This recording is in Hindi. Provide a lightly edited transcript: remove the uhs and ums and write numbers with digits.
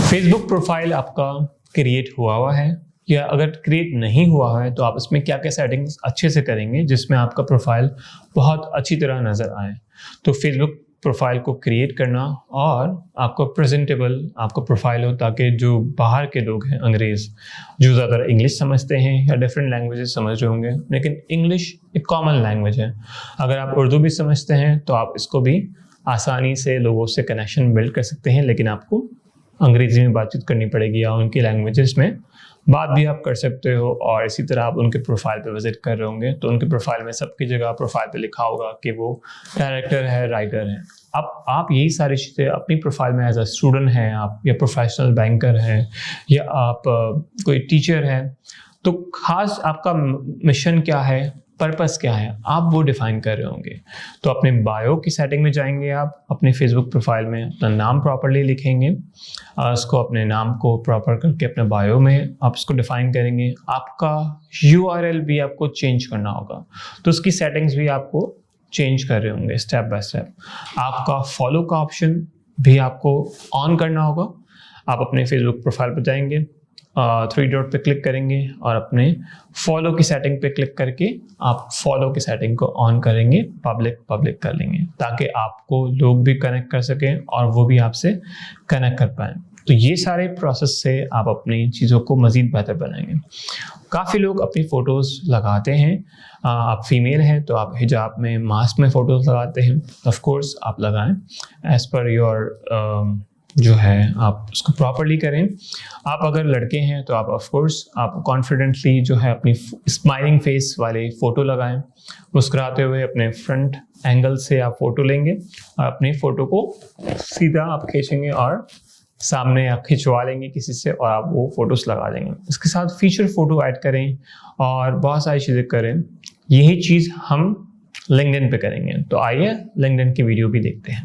फेसबुक प्रोफाइल आपका क्रिएट हुआ है या अगर क्रिएट नहीं हुआ है तो आप इसमें क्या क्या सेटिंग्स अच्छे से करेंगे जिसमें आपका प्रोफाइल बहुत अच्छी तरह नज़र आए। तो फेसबुक प्रोफाइल को क्रिएट करना और आपको प्रेजेंटेबल आपका प्रोफाइल हो ताकि जो बाहर के लोग हैं अंग्रेज़ जो ज़्यादा इंग्लिश समझते हैं या डिफरेंट लैंग्वेजेस समझ रहे होंगे, लेकिन इंग्लिश एक कॉमन लैंग्वेज है। अगर आप उर्दू भी समझते हैं तो आप इसको भी आसानी से लोगों से कनेक्शन बिल्ड कर सकते हैं, लेकिन आपको अंग्रेज़ी में बातचीत करनी पड़ेगी या उनकी लैंग्वेजेस में बात भी आप कर सकते हो। और इसी तरह आप उनके प्रोफाइल पे विजिट कर रहे होंगे तो उनके प्रोफाइल में सबकी जगह प्रोफाइल पे लिखा होगा कि वो डायरेक्टर है, राइटर है। अब आप यही सारी चीज़ें अपनी प्रोफाइल में एज अ स्टूडेंट हैं आप या प्रोफेशनल बैंकर हैं या आप कोई टीचर हैं, तो ख़ास आपका मिशन क्या है, पर्पस क्या है, आप वो डिफाइन कर रहे होंगे। तो अपने बायो की सेटिंग में जाएंगे, आप अपने फेसबुक प्रोफाइल में अपना नाम प्रॉपरली लिखेंगे, उसको अपने नाम को प्रॉपर करके अपने बायो में आप उसको डिफाइन करेंगे। आपका URL भी आपको चेंज करना होगा, तो उसकी सेटिंग्स भी आपको चेंज कर रहे होंगे स्टेप बाय स्टेप। आपका फॉलो का ऑप्शन भी आपको ऑन करना होगा। आप अपने फेसबुक प्रोफाइल पर जाएंगे, 3 डॉट पे क्लिक करेंगे और अपने फॉलो की सेटिंग पे क्लिक करके आप फॉलो की सेटिंग को ऑन करेंगे, पब्लिक कर लेंगे ताकि आपको लोग भी कनेक्ट कर सकें और वो भी आपसे कनेक्ट कर पाएँ। तो ये सारे प्रोसेस से आप अपनी चीज़ों को मज़ीद बेहतर बनाएंगे। काफ़ी लोग अपनी फ़ोटोज़ लगाते हैं, आप फीमेल हैं तो आप हिजाब में मास्क में फ़ोटोज़ लगाते हैं, ऑफ कोर्स आप लगाएं एज़ पर योर जो है आप उसको प्रॉपरली करें। आप अगर लड़के हैं तो आप ऑफ कोर्स आप कॉन्फिडेंटली जो है अपनी स्माइलिंग फेस वाले फ़ोटो लगाएं, मुस्कुराते हुए अपने फ्रंट एंगल से आप फ़ोटो लेंगे और अपनी फ़ोटो को सीधा आप खींचेंगे और सामने आप खिंचवा लेंगे किसी से और आप वो फ़ोटोज़ लगा देंगे। इसके साथ फीचर फ़ोटो ऐड करें और बहुत सारी चीज़ें करें। यही चीज़ हम लिंक्डइन पे करेंगे, तो आइए लिंक्डइन की वीडियो भी देखते हैं।